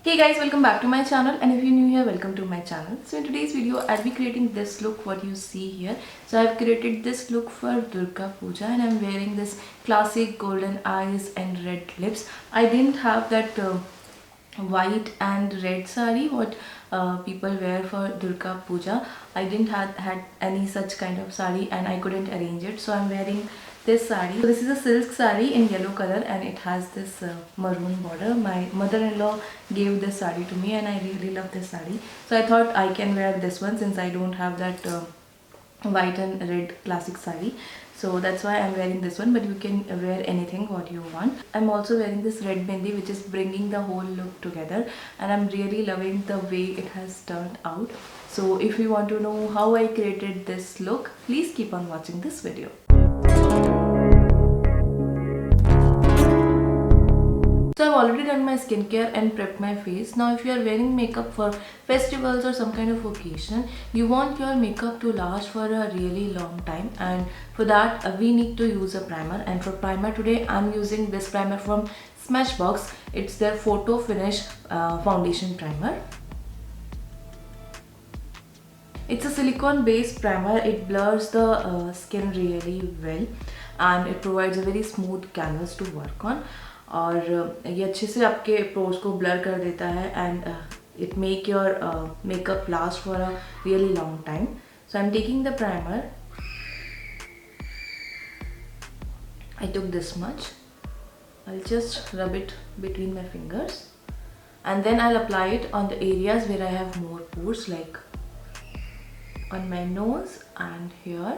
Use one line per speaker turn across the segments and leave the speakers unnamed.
Hey guys, welcome back to my channel, and if you're new here, welcome to my channel. So in today's video I'll be creating this look what you see here. So I've created this look for Durga Puja and I'm wearing this classic golden eyes and red lips. I didn't have that white and red sari what people wear for Durga Puja. I didn't had any such kind of sari and I couldn't arrange it, so I'm wearing this sari. So this is a silk sari in yellow color and it has this maroon border. My mother-in-law gave this sari to me and I really love this sari, so I thought I can wear this one since I don't have that white and red classic sari. So that's why I'm wearing this one, but you can wear anything what you want. I'm also wearing this red bindi which is bringing the whole look together and I'm really loving the way it has turned out. So if you want to know how I created this look, please keep on watching this video. So I've already done my skincare and prepped my face. Now if you are wearing makeup for festivals or some kind of occasion, you want your makeup to last for a really long time, and for that we need to use a primer. And for primer today I'm using this primer from Smashbox. It's their photo finish foundation primer. It's a silicone based primer. It blurs the skin really well and it provides a very smooth canvas to work on. और ये अच्छे से आपके pores को blur कर देता है and it make your makeup last for a really long time. So I'm taking the primer. I took this much. I'll just rub it between my fingers and then I'll apply it on the areas where I have more pores, like on my nose and here.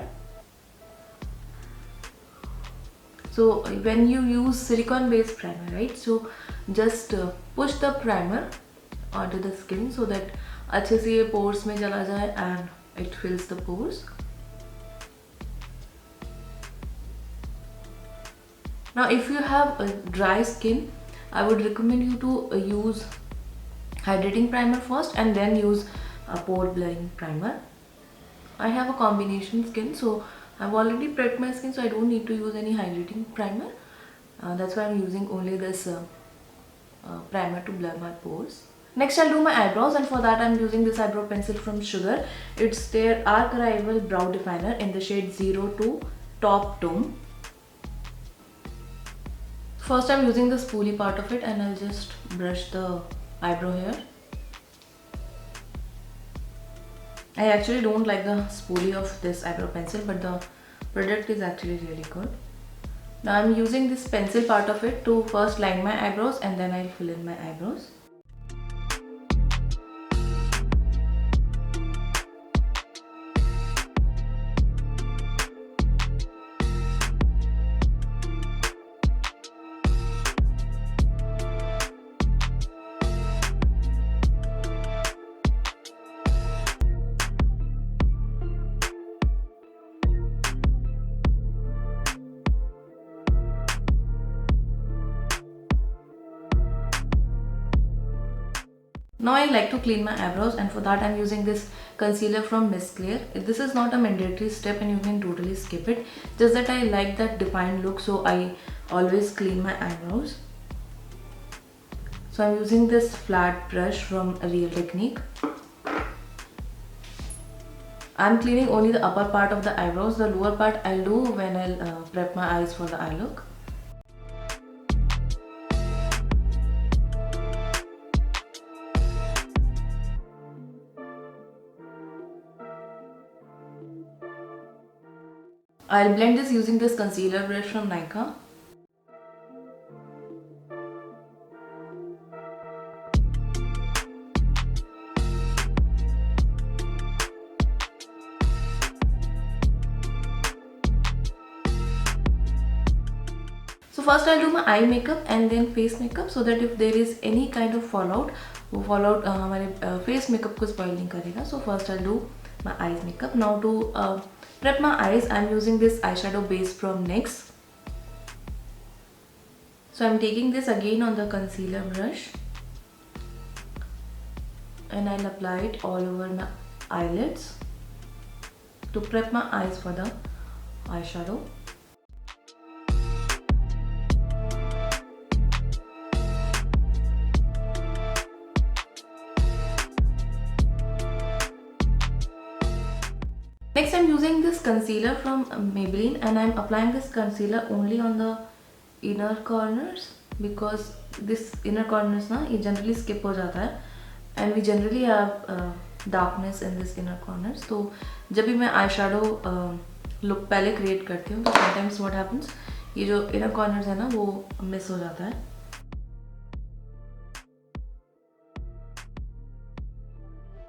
So when you use silicone based primer, right, so just push the primer onto the skin so that अच्छे से ये pores में चला जाए and it fills the pores. Now if you have a dry skin, I would recommend you to use hydrating primer first and then use a pore blurring primer. I have a combination skin, so I've already prepped my skin, so I don't need to use any hydrating primer. That's why I'm using only this primer to blur my pores. Next I'll do my eyebrows, and for that I'm using this eyebrow pencil from Sugar. It's their Arc Rival Brow Definer in the shade 02 Top Tone. First I'm using the spoolie part of it and I'll just brush the eyebrow hair. I actually don't like the spoolie of this eyebrow pencil, but the product is actually really good. Now I'm using this pencil part of it to first line my eyebrows and then I'll fill in my eyebrows. Now I like to clean my eyebrows, and for that I'm using this concealer from Miss Claire. This is not a mandatory step and you can totally skip it. Just that I like that defined look, so I always clean my eyebrows. So I'm using this flat brush from Real Technique. I'm cleaning only the upper part of the eyebrows. The lower part I'll do when I'll prep my eyes for the eye look. I'll blend this using this concealer brush from Nykaa. So first I'll do my eye makeup and then face makeup, so that if there is any kind of fallout, वो fallout हमारे face makeup को spoil नहीं करेगा. So first I'll do my eyes makeup. Now to prep my eyes, I'm using this eyeshadow base from NYX. So I'm taking this again on the concealer brush and I'll apply it all over my eyelids to prep my eyes for the eyeshadow. Next I'm using this concealer from Maybelline, and I'm applying this concealer only on the inner corners because this inner corners na ये generally skip हो जाता है and we generally have darkness in this inner corners. तो जब भी मैं eyeshadow look पहले create करती हूँ तो sometimes what happens, ये जो inner corners है ना वो miss हो जाता है.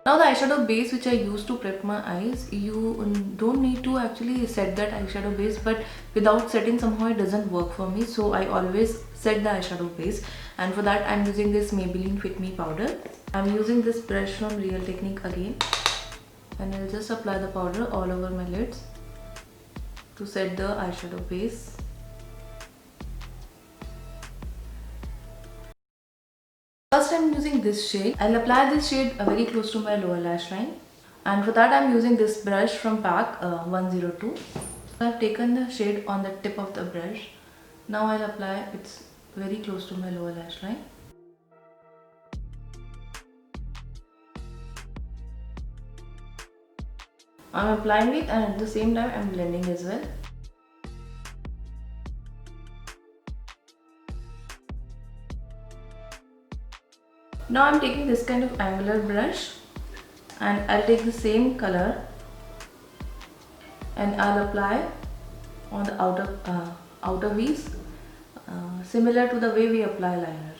Now the eyeshadow base which I use to prep my eyes, you don't need to actually set that eyeshadow base, but without setting somehow it doesn't work for me. So I always set the eyeshadow base, and for that I'm using this Maybelline Fit Me powder. I'm using this brush from Real Technique again, and I'll just apply the powder all over my lids to set the eyeshadow base. First I'm using this shade. I'll apply this shade very close to my lower lash line, and for that I'm using this brush from pack 102. So I've taken the shade on the tip of the brush. Now I'll apply it very close to my lower lash line. I'm applying it and at the same time I'm blending as well. Now I'm taking this kind of angular brush and I'll take the same color and I'll apply on the outer V's, similar to the way we apply liner.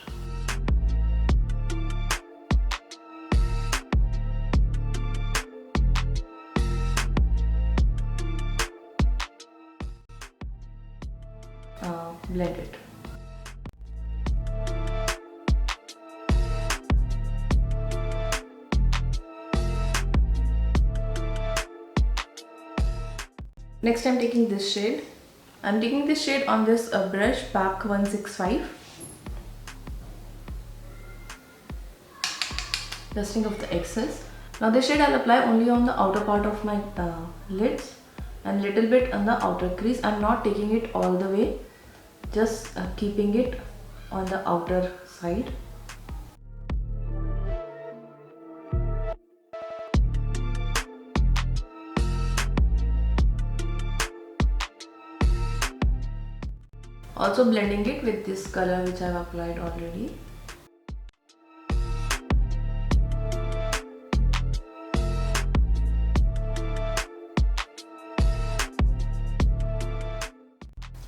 Blend it. Next I'm taking this shade. I'm taking this shade on this brush pack 165. Dusting off the excess. Now this shade I'll apply only on the outer part of my lids and little bit on the outer crease. I'm not taking it all the way, just keeping it on the outer side. Also blending it with this color which I've applied already.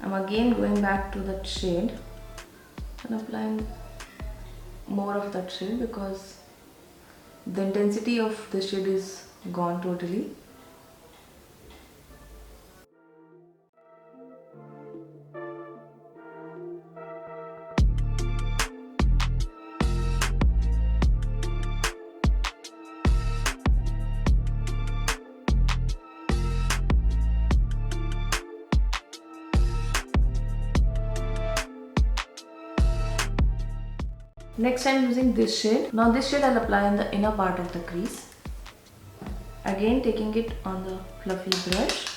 I'm again going back to that shade and applying more of that shade because the intensity of the shade is gone totally. Next I'm using this shade. Now this shade I'll apply on the inner part of the crease. Again taking it on the fluffy brush.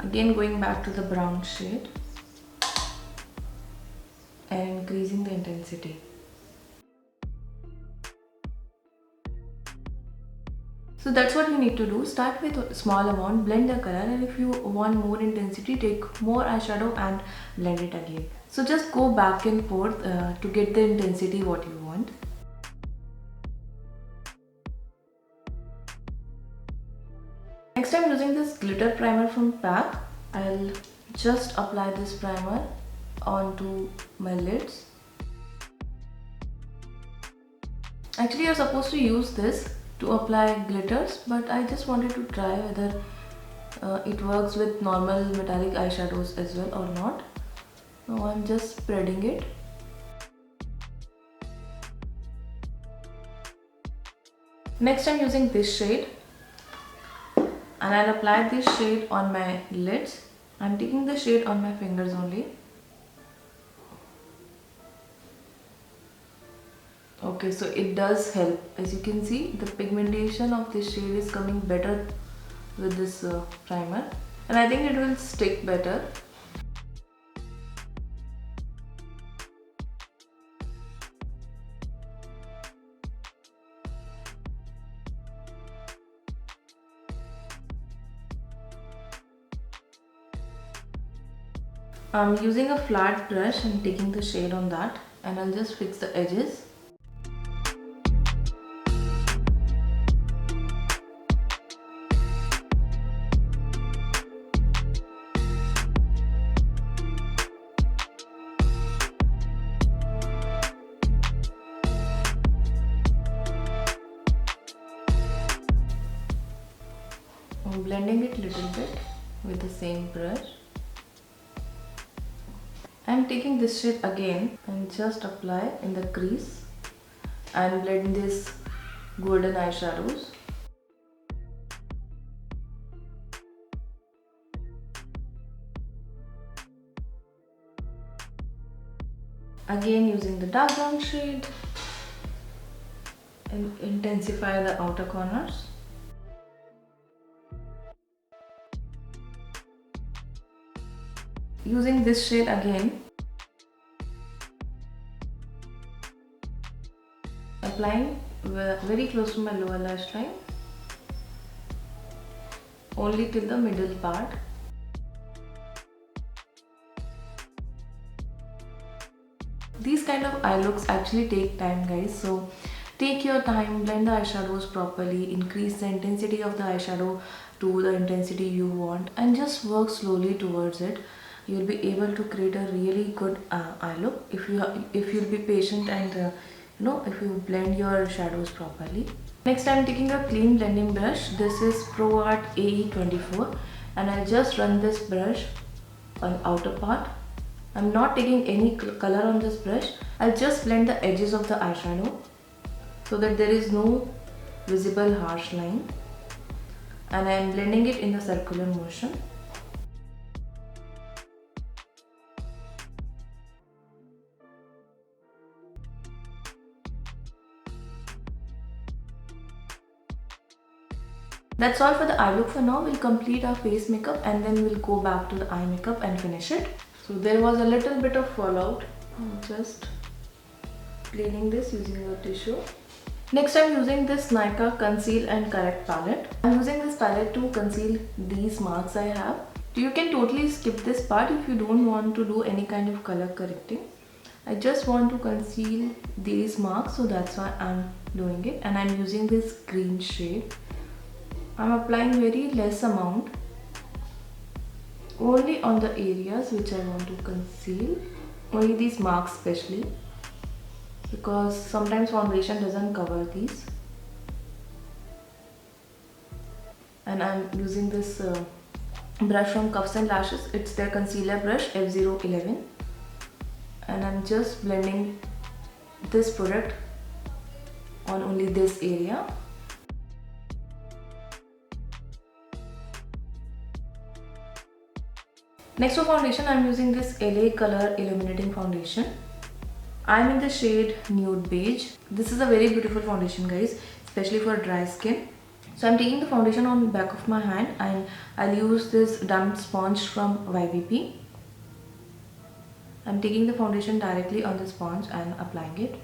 Again going back to the brown shade and increasing the intensity. So that's what you need to do. Start with a small amount, blend the color, and if you want more intensity, take more eyeshadow and blend it again. So just go back and forth to get the intensity what you want. Next I'm using this glitter primer from pack. I'll just apply this primer onto my lids. Actually you're supposed to use this to apply glitters, but I just wanted to try whether it works with normal metallic eyeshadows as well or not. Now I'm just spreading it. Next I'm using this shade. And I'll apply this shade on my lids. I'm taking the shade on my fingers only. Okay, so it does help. As you can see, the pigmentation of this shade is coming better with this primer, and I think it will stick better. I'm using a flat brush and taking the shade on that, and I'll just fix the edges. I'm blending it a little bit with the same brush. I'm taking this shade again and just apply in the crease and blend this golden eyeshadows. Again using the dark brown shade and intensify the outer corners. Using this shade again, applying very close to my lower lash line, only till the middle part. These kind of eye looks actually take time, guys, so take your time, blend the eyeshadows properly, increase the intensity of the eyeshadow to the intensity you want, and just work slowly towards it. You'll be able to create a really good eye look if you'll be patient and if you blend your shadows properly. Next, I'm taking a clean blending brush. This is Pro Art AE24, and I'll just run this brush on outer part. I'm not taking any color on this brush. I'll just blend the edges of the eyeshadow so that there is no visible harsh line, and I'm blending it in the circular motion. That's all for the eye look for now. We'll complete our face makeup and then we'll go back to the eye makeup and finish it. So there was a little bit of fallout. I'm just cleaning this using a tissue. Next, I'm using this Nykaa Conceal and Correct palette. I'm using this palette to conceal these marks I have. You can totally skip this part if you don't want to do any kind of color correcting. I just want to conceal these marks, so that's why I'm doing it, and I'm using this green shade. I'm applying very less amount, only on the areas which I want to conceal, only these marks especially, because sometimes foundation doesn't cover these. And I'm using this brush from Cuffs and Lashes. It's their concealer brush F011, and I'm just blending this product on only this area. Next for foundation, I'm using this LA Color Illuminating Foundation. I'm in the shade Nude Beige. This is a very beautiful foundation, guys, especially for dry skin. So I'm taking the foundation on the back of my hand, and I'll use this damp sponge from YBP. I'm taking the foundation directly on the sponge and applying it.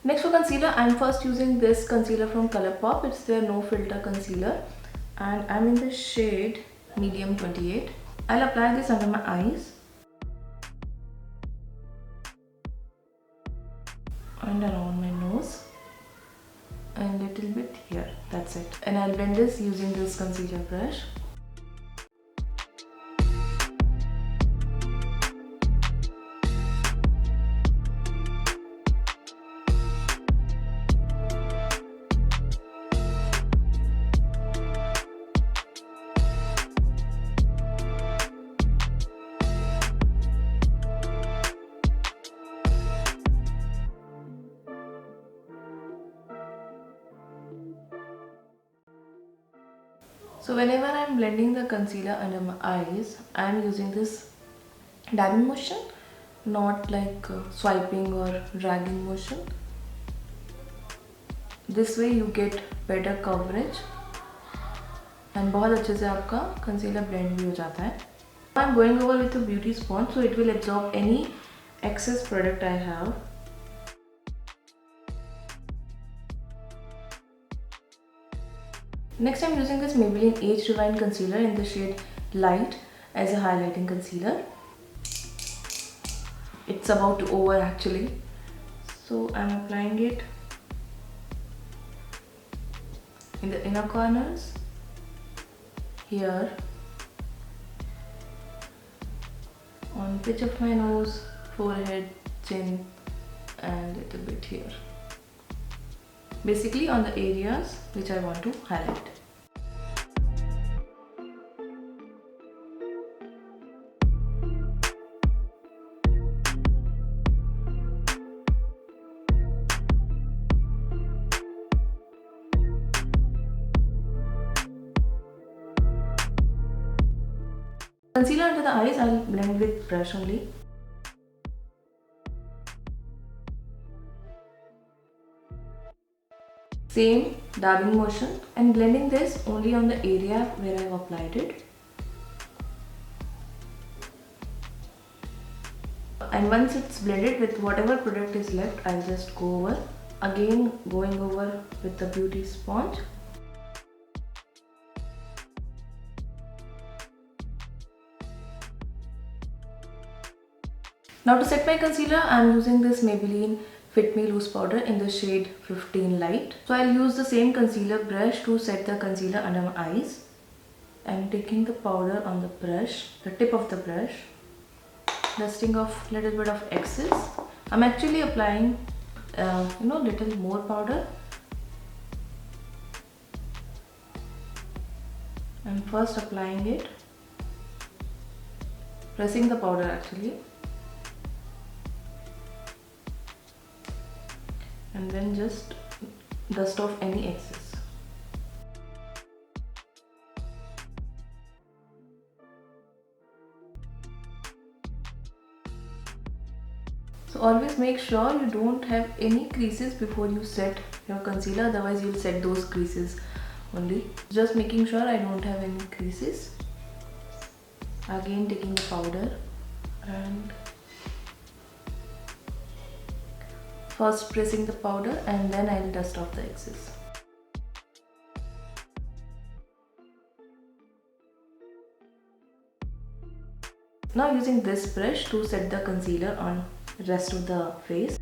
Next for concealer, I'm first using this concealer from Colourpop. It's their no filter concealer and I'm in the shade medium 28. I'll apply this under my eyes and around my nose and little bit here. That's it. And I'll blend this using this concealer brush. So whenever I'm blending the concealer under my eyes, I'm using this dabbing motion, not like swiping or dragging motion. This way you get better coverage and बहुत अच्छे से आपका concealer blend भी हो जाता है. I'm going over with a beauty sponge so it will absorb any excess product I have. Next I'm using this Maybelline Age Rewind Concealer in the shade Light as a highlighting concealer. It's about to over actually. So I'm applying it in the inner corners, here, on pitch of my nose, forehead, chin and a little bit here. Basically on the areas which I want to highlight. Concealer under the eyes, I'll blend with brush only. Same dabbing motion and blending this only on the area where I've applied it. And once it's blended with whatever product is left, I'll just go over. Again going over with the beauty sponge. Now to set my concealer, I'm using this Maybelline Fit Me Loose Powder in the shade 15 Light. So I'll use the same concealer brush to set the concealer under my eyes. I'm taking the powder on the brush, the tip of the brush, dusting off little bit of excess. I'm actually applying little more powder. I'm first applying it, pressing the powder actually, and then just dust off any excess. So always make sure you don't have any creases before you set your concealer, otherwise you'll set those creases only. Just making sure I don't have any creases. Again taking the powder and first pressing the powder and then I'll dust off the excess. Now using this brush to set the concealer on rest of the face.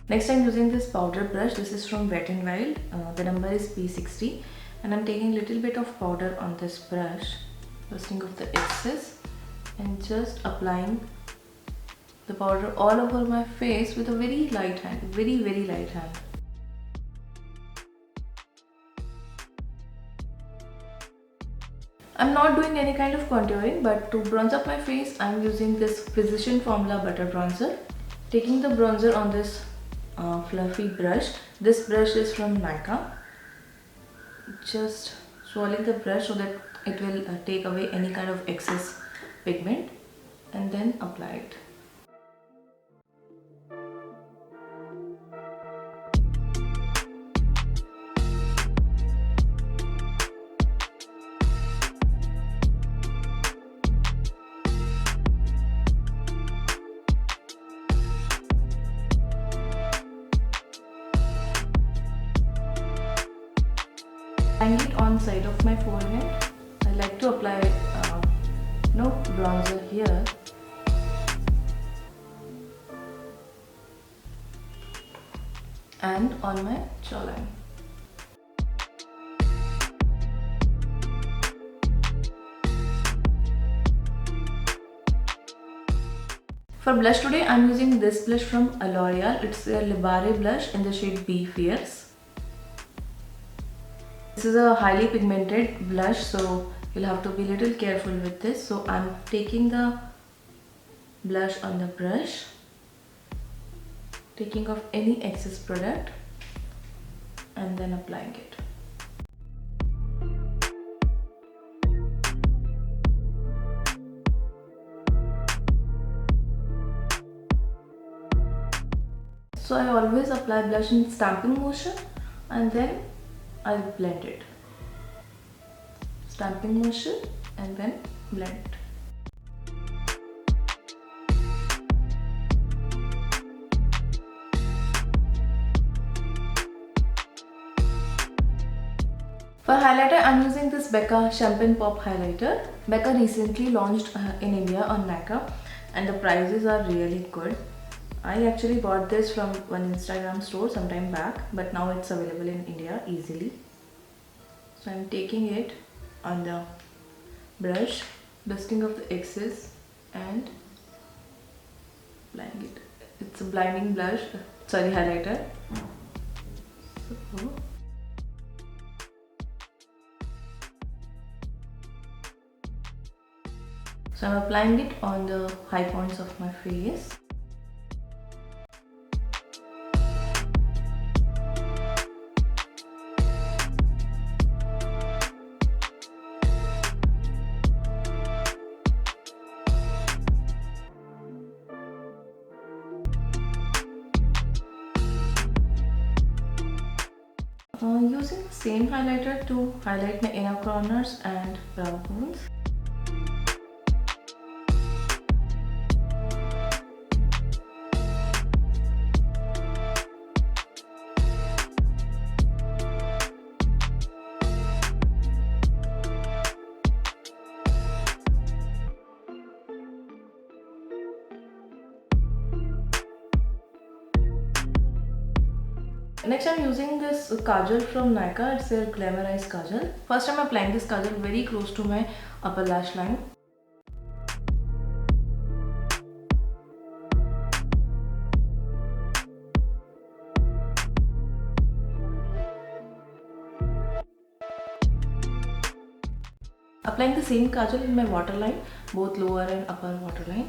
Next I'm using this powder brush. This is from Wet n Wild. The number is P60 and I'm taking a little bit of powder on this brush, dusting off the excess and just applying the powder all over my face with a very light hand, very light hand. I'm not doing any kind of contouring, but to bronze up my face, I'm using this Physician Formula Butter Bronzer. Taking the bronzer on this fluffy brush. This brush is from Nykaa. Just swirling the brush so that it will take away any kind of excess pigment and then apply it. one side of my forehead. I like to apply bronzer here. And on my jawline. For blush today, I am using this blush from L'Oreal. It's a Libare blush in the shade Be Fierce. This is a highly pigmented blush, so you'll have to be a little careful with this. So I'm taking the blush on the brush, taking off any excess product and then applying it. So I always apply blush in stamping motion and then I'll blend it. Stamping motion and then blend it. For highlighter, I'm using this Becca Champagne Pop highlighter. Becca recently launched in India on Nykaa and the prices are really good. I actually bought this from one Instagram store some time back, but now it's available in India easily. So I'm taking it on the brush, dusting off the excess and applying it. It's a blinding blush, highlighter. So I'm applying it on the high points of my face. Using the same highlighter to highlight my inner corners and brow bones. Next, I'm using this kajal from Nykaa. It's a glamorized kajal. First, I'm applying this kajal very close to my upper lash line. Applying the same kajal in my waterline, both lower and upper waterline.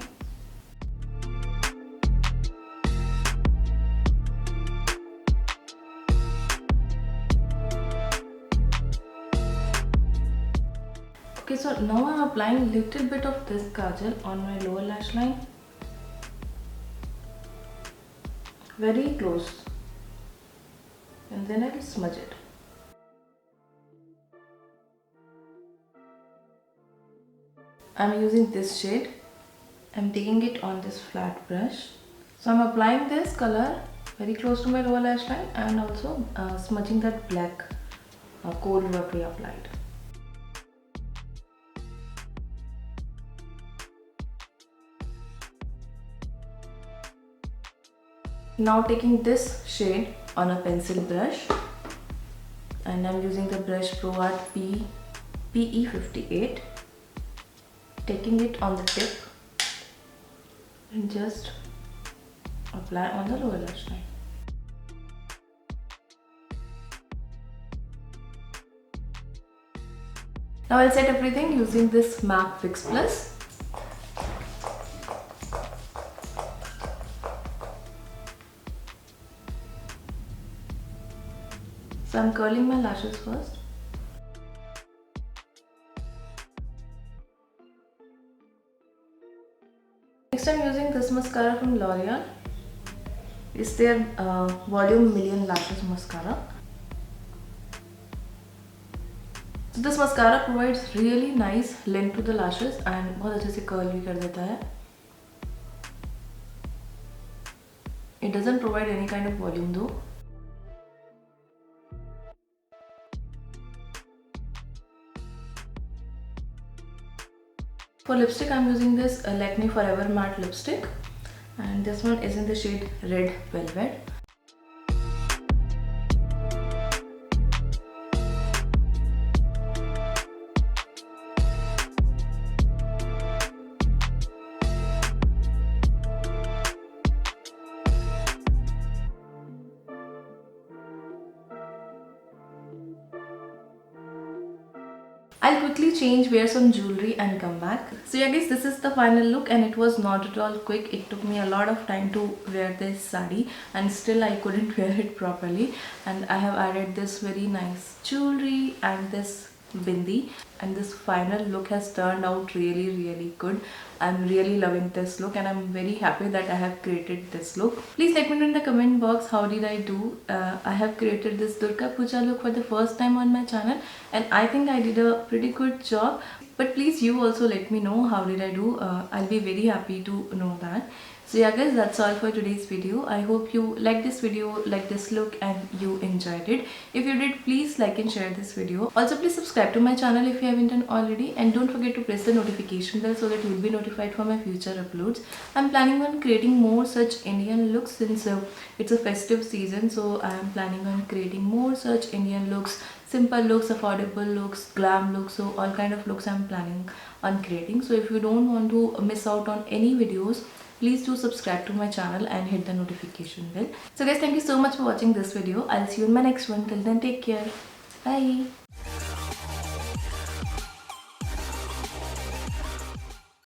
Okay, so now I'm applying little bit of this kajal on my lower lash line. Very close. And then I will smudge it. I'm using this shade. I'm taking it on this flat brush. So I'm applying this color very close to my lower lash line and also smudging that black coal what we applied. Now taking this shade on a pencil brush and I'm using the brush Pro Art PE58, taking it on the tip and just apply on the lower lash line. Now I'll set everything using this MAC Fix Plus. So I'm curling my lashes first. Next I'm using this mascara from L'Oreal. It's their Volume Million Lashes Mascara. So this mascara provides really nice length to the lashes and बहुत अच्छे से curl भी कर देता है. It doesn't provide any kind of volume though. For lipstick, I'm using this Lakme Forever Matte lipstick, and this one is in the shade Red Velvet. I'll quickly change, wear some jewelry and come back. So yeah guys, this is the final look and it was not at all quick. It took me a lot of time to wear this sari and still I couldn't wear it properly. And I have added this very nice jewelry and this bindi, and this final look has turned out really good. I'm really loving this look and I'm very happy that I have created this look. Please let me know in the comment box how did I do. I have created this Durga Puja look for the first time on my channel and I think I did a pretty good job. But please you also let me know how did I do. I'll be very happy to know that. So yeah guys, that's all for today's video. I hope you liked this video, liked this look and you enjoyed it. If you did, please like and share this video. Also please subscribe to my channel if you haven't done already, and don't forget to press the notification bell so that you will be notified for my future uploads. I'm planning on creating more such Indian looks since it's a festive season, so I am planning on creating more such Indian looks, simple looks, affordable looks, glam looks, so all kind of looks I'm planning on creating. So if you don't want to miss out on any videos, please do subscribe to my channel and hit the notification bell. So guys, thank you so much for watching this video. I'll see you in my next one. Till then, take care. Bye.